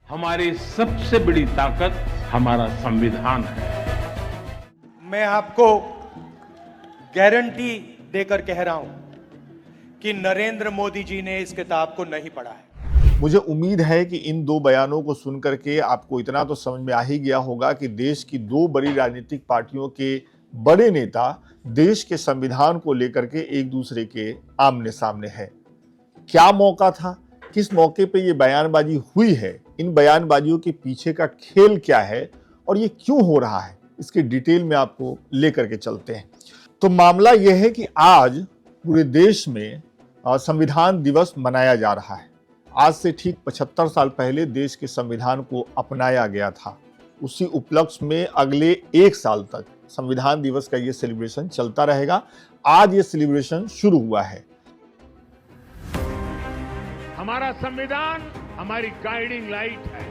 हमारी सबसे बड़ी ताकत हमारा संविधान है। मैं आपको गारंटी देकर कह रहा हूं कि नरेंद्र मोदी जी ने इस किताब को नहीं पढ़ा है। मुझे उम्मीद है कि इन दो बयानों को सुनकर के आपको इतना तो समझ में आ ही गया होगा कि देश की दो बड़ी राजनीतिक पार्टियों के बड़े नेता देश के संविधान को लेकर के एक दूसरे के आमने सामने है। क्या मौका था, किस मौके पे ये बयानबाजी हुई है, इन बयानबाजियों के पीछे का खेल क्या है और ये क्यों हो रहा है, इसके डिटेल में आपको लेकर के चलते हैं। तो मामला यह है कि आज पूरे देश में संविधान दिवस मनाया जा रहा है। आज से ठीक 75 साल पहले देश के संविधान को अपनाया गया था। उसी उपलक्ष्य में अगले 1 साल तक संविधान दिवस का ये सेलिब्रेशन चलता रहेगा। आज ये सेलिब्रेशन शुरू हुआ है। हमारा संविधान हमारी गाइडिंग लाइट है।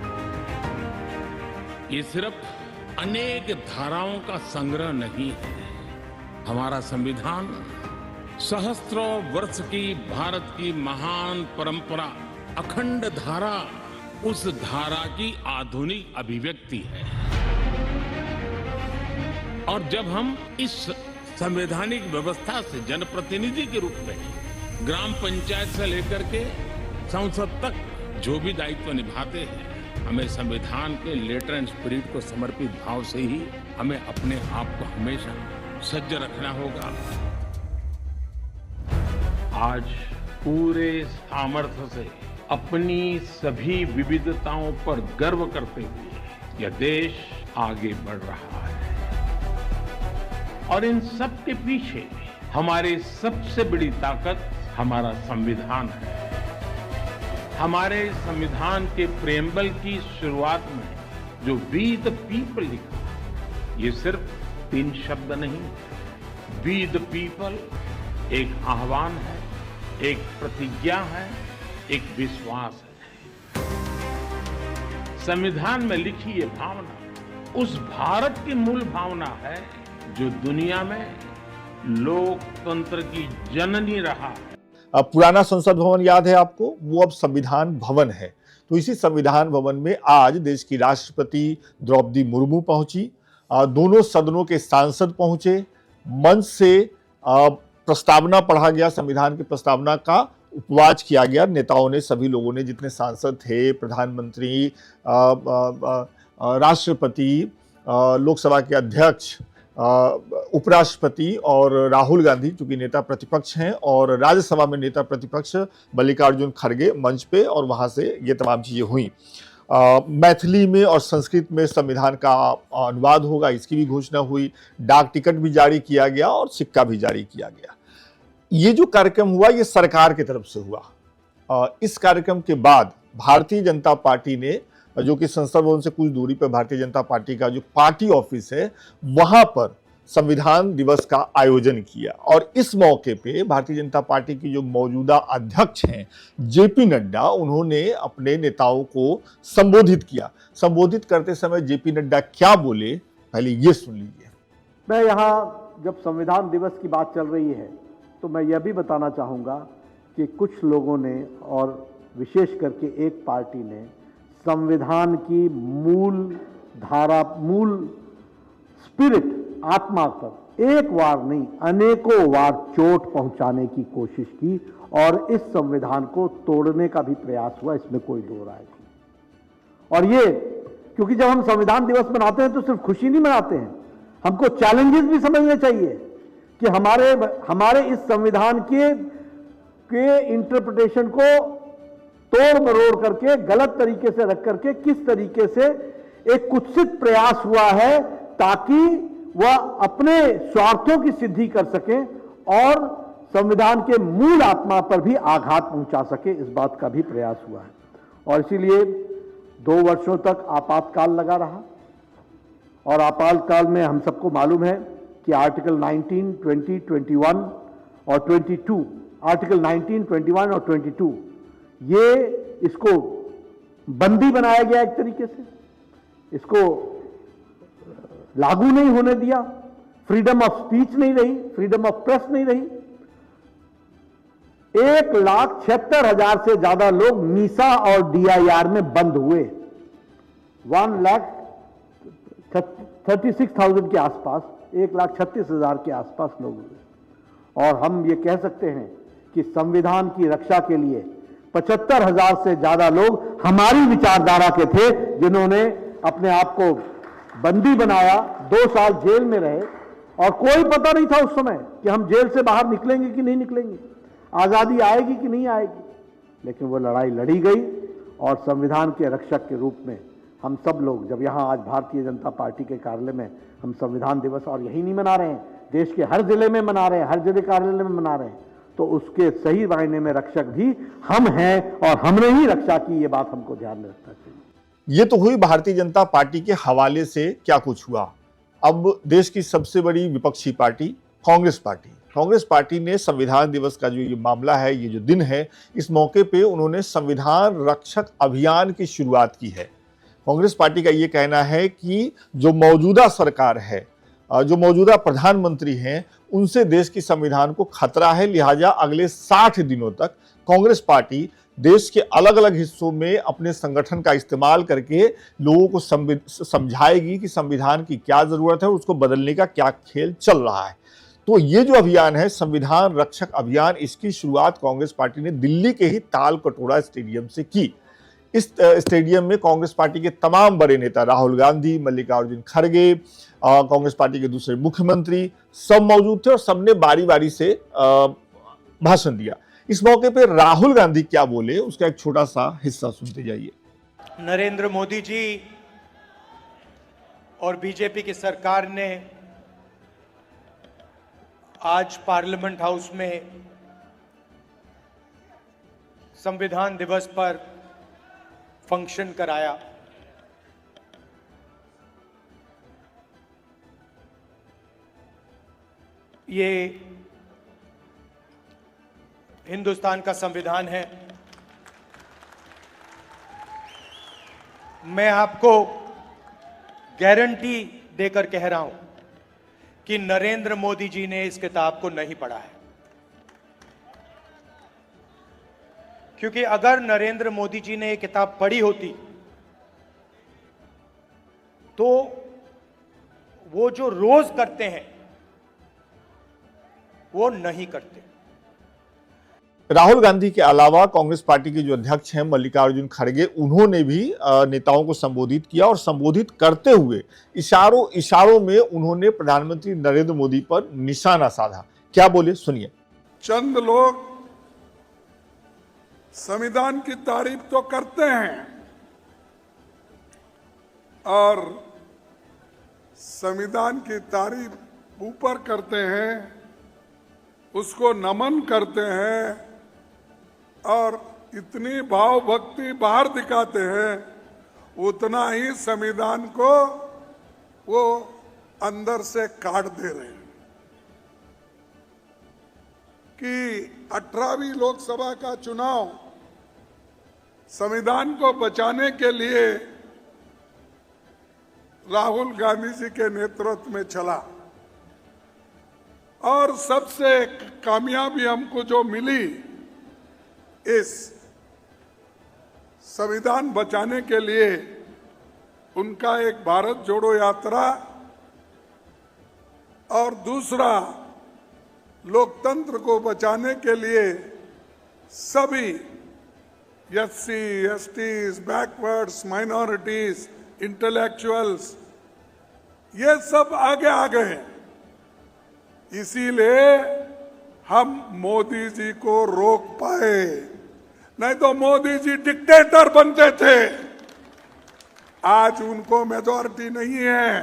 ये सिर्फ अनेक धाराओं का संग्रह नहीं है। हमारा संविधान सहस्त्रों वर्ष की भारत की महान परंपरा, अखंड धारा, उस धारा की आधुनिक अभिव्यक्ति है। और जब हम इस संवैधानिक व्यवस्था से जनप्रतिनिधि के रूप में ग्राम पंचायत से लेकर के संसद तक जो भी दायित्व निभाते हैं, हमें संविधान के लेटर एंड स्पिरिट को समर्पित भाव से ही हमें अपने आप को हमेशा सज्ज रखना होगा। आज पूरे सामर्थ्य से अपनी सभी विविधताओं पर गर्व करते हुए यह देश आगे बढ़ रहा है। और इन सब के पीछे हमारी सबसे बड़ी ताकत हमारा संविधान है। हमारे संविधान के प्रेम्बल की शुरुआत में जो वी द पीपल लिखा, ये सिर्फ 3 शब्द नहीं, वी द पीपल एक आह्वान है, एक प्रतिज्ञा है, एक विश्वास है। संविधान में लिखी ये भावना उस भारत की मूल भावना है जो दुनिया में लोकतंत्र की जननी रहा है। अब पुराना संसद भवन याद है आपको, वो अब संविधान भवन है। तो इसी संविधान भवन में आज देश की राष्ट्रपति द्रौपदी मुर्मू पहुंची, दोनों सदनों के सांसद पहुंचे, मंच से प्रस्तावना पढ़ा गया, संविधान की प्रस्तावना का उपवाच किया गया। नेताओं ने, सभी लोगों ने, जितने सांसद थे, प्रधानमंत्री, राष्ट्रपति, लोकसभा के अध्यक्ष, उपराष्ट्रपति और राहुल गांधी चूंकि नेता प्रतिपक्ष हैं, और राज्यसभा में नेता प्रतिपक्ष मल्लिकार्जुन खड़गे मंच पे, और वहां से ये तमाम चीजें हुई। मैथिली में और संस्कृत में संविधान का अनुवाद होगा, इसकी भी घोषणा हुई। डाक टिकट भी जारी किया गया और सिक्का भी जारी किया गया। ये जो कार्यक्रम हुआ ये सरकार की तरफ से हुआ। इस कार्यक्रम के बाद भारतीय जनता पार्टी ने, जो कि संसद भवन से कुछ दूरी पर भारतीय जनता पार्टी का जो पार्टी ऑफिस है, वहां पर संविधान दिवस का आयोजन किया। और इस मौके पे भारतीय जनता पार्टी की जो मौजूदा अध्यक्ष हैं जेपी नड्डा, उन्होंने अपने नेताओं को संबोधित किया। संबोधित करते समय जेपी नड्डा क्या बोले, पहले ये सुन लीजिए। मैं यहाँ जब संविधान दिवस की बात चल रही है तो मैं यह भी बताना चाहूँगा कि कुछ लोगों ने, और विशेष करके एक पार्टी ने, संविधान की मूल धारा, मूल स्पिरिट, आत्मा पर एक बार नहीं अनेकों बार चोट पहुंचाने की कोशिश की, और इस संविधान को तोड़ने का भी प्रयास हुआ, इसमें कोई दो राय नहीं। और ये क्योंकि जब हम संविधान दिवस मनाते हैं तो सिर्फ खुशी नहीं मनाते हैं, हमको चैलेंजेस भी समझने चाहिए कि हमारे इस संविधान के इंटरप्रिटेशन को तोड़ मरोड़ करके, गलत तरीके से रख करके, किस तरीके से एक कुत्सित प्रयास हुआ है ताकि वह अपने स्वार्थों की सिद्धि कर सके और संविधान के मूल आत्मा पर भी आघात पहुंचा सके, इस बात का भी प्रयास हुआ है। और इसीलिए 2 वर्षों तक आपातकाल लगा रहा, और आपातकाल में हम सबको मालूम है कि आर्टिकल 19, 20, 21 और 22, आर्टिकल 19, 21 और 22, ये इसको बंदी बनाया गया एक तरीके से, इसको लागू नहीं होने दिया, फ्रीडम ऑफ स्पीच नहीं रही, फ्रीडम ऑफ प्रेस नहीं रही। 1,76,000 से ज्यादा लोग मीसा और डीआईआर में बंद हुए। 1,36,000 के आसपास, 1,36,000 के आसपास लोग हुए। और हम ये कह सकते हैं कि संविधान की रक्षा के लिए 75,000 से ज्यादा लोग हमारी विचारधारा के थे, जिन्होंने अपने आप को बंदी बनाया, 2 साल जेल में रहे, और कोई पता नहीं था उस समय कि हम जेल से बाहर निकलेंगे कि नहीं निकलेंगे, आजादी आएगी कि नहीं आएगी। लेकिन वो लड़ाई लड़ी गई और संविधान के रक्षक के रूप में हम सब लोग, जब यहां आज भारतीय जनता पार्टी के कार्यालय में हम संविधान दिवस, और यही नहीं मना रहे हैं, देश के हर जिले में मना रहे हैं, हर जिले कार्यालय में मना रहे हैं, तो उसके सही मायने में रक्षक भी हम हैं, और हमने ही रक्षा की, ये बात हमको ध्यान में रखना चाहिए। ये तो हुई भारतीय जनता पार्टी के हवाले से क्या कुछ हुआ। अब देश की सबसे बड़ी विपक्षी पार्टी कांग्रेस पार्टी ने संविधान दिवस का जो ये मामला है, ये जो दिन है, इस मौके पे उन्होंने संविधान रक्षक अभियान की शुरुआत की है। कांग्रेस पार्टी का ये कहना है कि जो मौजूदा सरकार है, जो मौजूदा प्रधानमंत्री हैं, उनसे देश की संविधान को खतरा है, लिहाजा अगले 60 दिनों तक कांग्रेस पार्टी देश के अलग अलग हिस्सों में अपने संगठन का इस्तेमाल करके लोगों को समझाएगी कि संविधान की क्या जरूरत है, उसको बदलने का क्या खेल चल रहा है। तो ये जो अभियान है, संविधान रक्षक अभियान, इसकी शुरुआत कांग्रेस पार्टी ने दिल्ली के ही ताल कटोरा स्टेडियम से की। इस स्टेडियम में कांग्रेस पार्टी के तमाम बड़े नेता, राहुल गांधी, मल्लिकार्जुन खड़गे, कांग्रेस पार्टी के दूसरे मुख्यमंत्री, सब मौजूद थे और सबने बारी बारी से भाषण दिया। इस मौके पे राहुल गांधी क्या बोले, उसका एक छोटा सा हिस्सा सुनते जाइए। नरेंद्र मोदी जी और बीजेपी की सरकार ने आज पार्लियामेंट हाउस में संविधान दिवस पर फंक्शन कराया। ये हिंदुस्तान का संविधान है। मैं आपको गारंटी देकर कह रहा हूं कि नरेंद्र मोदी जी ने इस किताब को नहीं पढ़ा है, क्योंकि अगर नरेंद्र मोदी जी ने ये किताब पढ़ी होती तो वो जो रोज करते हैं वो नहीं करते। राहुल गांधी के अलावा कांग्रेस पार्टी के जो अध्यक्ष हैं मल्लिकार्जुन खड़गे, उन्होंने भी नेताओं को संबोधित किया और संबोधित करते हुए इशारों में उन्होंने प्रधानमंत्री नरेंद्र मोदी पर निशाना साधा। क्या बोले, सुनिए। चंद लोग संविधान की तारीफ तो करते हैं और संविधान की तारीफ ऊपर करते हैं, उसको नमन करते हैं और इतनी भाव भक्ति बाहर दिखाते हैं, उतना ही संविधान को वो अंदर से काट दे रहे हैं। कि 18वीं लोकसभा का चुनाव संविधान को बचाने के लिए राहुल गांधी जी के नेतृत्व में चला और सबसे कामयाबी हमको जो मिली इस संविधान बचाने के लिए, उनका एक भारत जोड़ो यात्रा और दूसरा लोकतंत्र को बचाने के लिए सभी SC, STs, backwards, minorities, intellectuals, ये सब आगे आ गए हैं। इसीलिए हम मोदी जी को रोक पाए, नहीं तो मोदी जी डिक्टेटर बनते थे। आज उनको मेजॉरिटी नहीं है,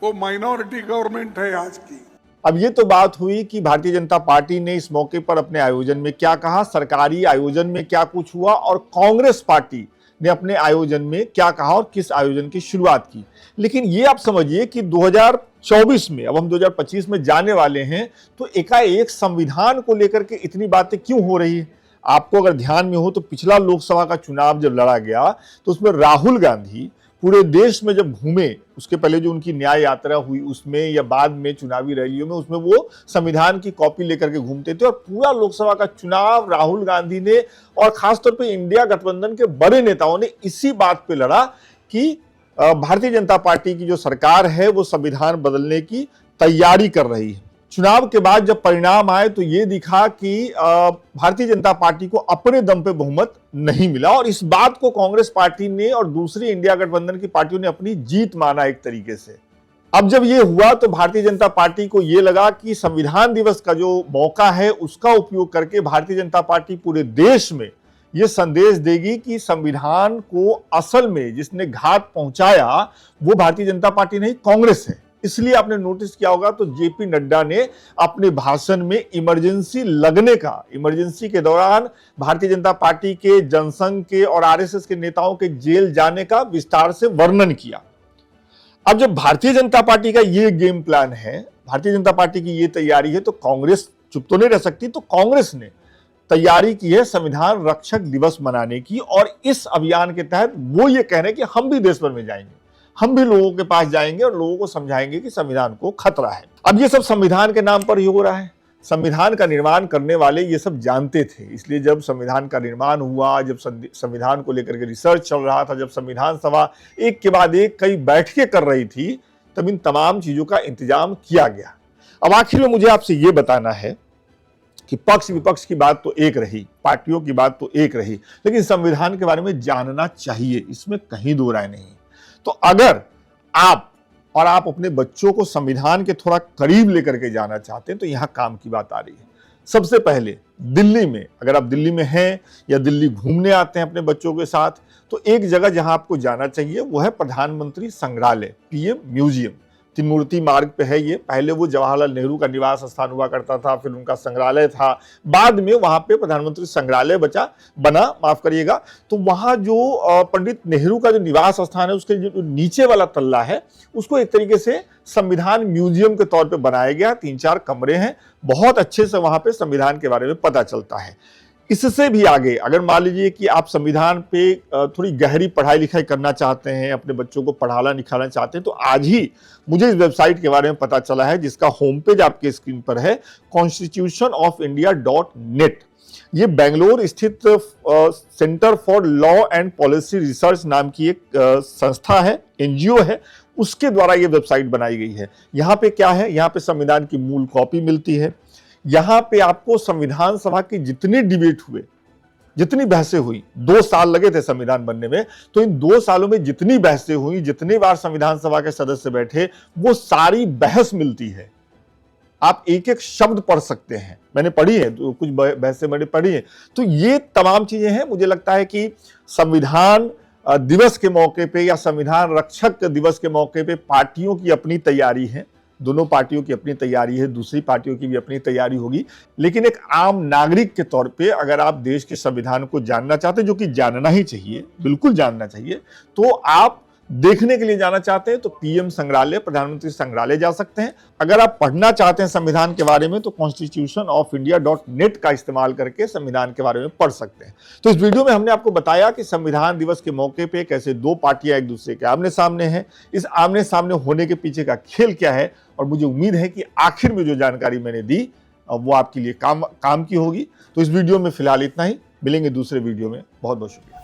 वो माइनॉरिटी गवर्नमेंट है आज की। अब ये तो बात हुई कि भारतीय जनता पार्टी ने इस मौके पर अपने आयोजन में क्या कहा, सरकारी आयोजन में क्या कुछ हुआ, और कांग्रेस पार्टी ने अपने आयोजन में क्या कहा और किस आयोजन की शुरुआत की। लेकिन ये आप समझिए कि 2024 में, अब हम 2025 में जाने वाले हैं, तो एकाएक संविधान को लेकर के इतनी बातें क्यों हो रही है। आपको अगर ध्यान में हो तो पिछला लोकसभा का चुनाव जब लड़ा गया तो उसमें राहुल गांधी पूरे देश में जब घूमे, उसके पहले जो उनकी न्याय यात्रा हुई उसमें या बाद में चुनावी रैलियों में, उसमें वो संविधान की कॉपी लेकर के घूमते थे। और पूरा लोकसभा का चुनाव राहुल गांधी ने और खासतौर पे इंडिया गठबंधन के बड़े नेताओं ने इसी बात पे लड़ा कि भारतीय जनता पार्टी की जो सरकार है वो संविधान बदलने की तैयारी कर रही है। चुनाव के बाद जब परिणाम आए तो ये दिखा कि भारतीय जनता पार्टी को अपने दम पे बहुमत नहीं मिला और इस बात को कांग्रेस पार्टी ने और दूसरी इंडिया गठबंधन की पार्टियों ने अपनी जीत माना एक तरीके से। अब जब ये हुआ तो भारतीय जनता पार्टी को ये लगा कि संविधान दिवस का जो मौका है उसका उपयोग करके भारतीय जनता पार्टी पूरे देश में ये संदेश देगी कि संविधान को असल में जिसने घात पहुंचाया वो भारतीय जनता पार्टी नहीं, कांग्रेस है। इसलिए आपने नोटिस किया होगा तो जेपी नड्डा ने अपने भाषण में इमरजेंसी लगने का, इमरजेंसी के दौरान भारतीय जनता पार्टी के, जनसंघ के और आरएसएस के नेताओं के जेल जाने का विस्तार से वर्णन किया। अब जब भारतीय जनता पार्टी का ये गेम प्लान है, भारतीय जनता पार्टी की ये तैयारी है, तो कांग्रेस चुप तो नहीं रह सकती। तो कांग्रेस ने तैयारी की है संविधान रक्षक दिवस मनाने की और इस अभियान के तहत वो ये कह रहे हैं कि हम भी देश भर में जाएंगे, हम भी लोगों के पास जाएंगे और लोगों को समझाएंगे कि संविधान को खतरा है। अब ये सब संविधान के नाम पर ही हो रहा है। संविधान का निर्माण करने वाले ये सब जानते थे, इसलिए जब संविधान का निर्माण हुआ, जब संविधान को लेकर के रिसर्च चल रहा था, जब संविधान सभा एक के बाद एक कई बैठकें कर रही थी, तब इन तमाम चीजों का इंतजाम किया गया। अब आखिर में मुझे आपसे ये बताना है कि पक्ष विपक्ष की बात तो एक रही, पार्टियों की बात तो एक रही, लेकिन संविधान के बारे में जानना चाहिए, इसमें कहीं दो राय नहीं। तो अगर आप अपने बच्चों को संविधान के थोड़ा करीब लेकर के जाना चाहते हैं तो यहां काम की बात आ रही है। सबसे पहले दिल्ली में, अगर आप दिल्ली में हैं या दिल्ली घूमने आते हैं अपने बच्चों के साथ, तो एक जगह जहां आपको जाना चाहिए वो है प्रधानमंत्री संग्रहालय, पीएम म्यूजियम। त्रिमूर्ति मार्ग पे है ये। पहले वो जवाहरलाल नेहरू का निवास स्थान हुआ करता था, फिर उनका संग्रहालय था, बाद में वहां पे प्रधानमंत्री संग्रहालय बना, माफ करिएगा। तो वहां जो पंडित नेहरू का जो निवास स्थान है उसके जो नीचे वाला तल्ला है उसको एक तरीके से संविधान म्यूजियम के तौर पे बनाया गया। 3-4 कमरे हैं, बहुत अच्छे से वहां पे संविधान के बारे में पता चलता है। इससे भी आगे अगर मान लीजिए कि आप संविधान पे थोड़ी गहरी पढ़ाई लिखाई करना चाहते हैं, अपने बच्चों को पढ़ाना लिखाना चाहते हैं, तो आज ही मुझे इस वेबसाइट के बारे में पता चला है जिसका होम पेज आपके स्क्रीन पर है, constitutionofindia.net। ये बेंगलोर स्थित centre for law and policy research नाम की एक संस्था है, एनजीओ है, उसके द्वारा ये वेबसाइट बनाई गई है। यहाँ पे क्या है, यहाँ पे संविधान की मूल कॉपी मिलती है। यहां पे आपको संविधान सभा के जितने डिबेट हुए, जितनी बहसें हुई, 2 साल लगे थे संविधान बनने में, तो इन 2 सालों में जितनी बहसें हुई, जितनी बार संविधान सभा के सदस्य बैठे, वो सारी बहस मिलती है। आप एक एक शब्द पढ़ सकते हैं, मैंने पढ़ी है, तो कुछ बहसें मैंने पढ़ी है। तो ये तमाम चीजें हैं। मुझे लगता है कि संविधान दिवस के मौके पे या संविधान रक्षक दिवस के मौके पे पार्टियों की अपनी तैयारी है, दोनों पार्टियों की अपनी तैयारी है, दूसरी पार्टियों की भी अपनी तैयारी होगी। लेकिन एक आम नागरिक के तौर पे अगर आप देश के संविधान को जानना चाहते हैं, जो कि जानना ही चाहिए, बिल्कुल जानना चाहिए, तो आप देखने के लिए जाना चाहते हैं तो पीएम संग्रहालय, प्रधानमंत्री संग्रहालय जा सकते हैं। अगर आप पढ़ना चाहते हैं संविधान के बारे में तो constitutionofindia.net का इस्तेमाल करके संविधान के बारे में पढ़ सकते हैं। तो इस वीडियो में हमने आपको बताया कि संविधान दिवस के मौके पे कैसे 2 पार्टियां एक दूसरे के आमने सामने हैं, इस आमने सामने होने के पीछे का खेल क्या है, और मुझे उम्मीद है कि आखिर में जो जानकारी मैंने दी वो आपके लिए काम की होगी। तो इस वीडियो में फिलहाल इतना ही, मिलेंगे दूसरे वीडियो में। बहुत बहुत शुक्रिया।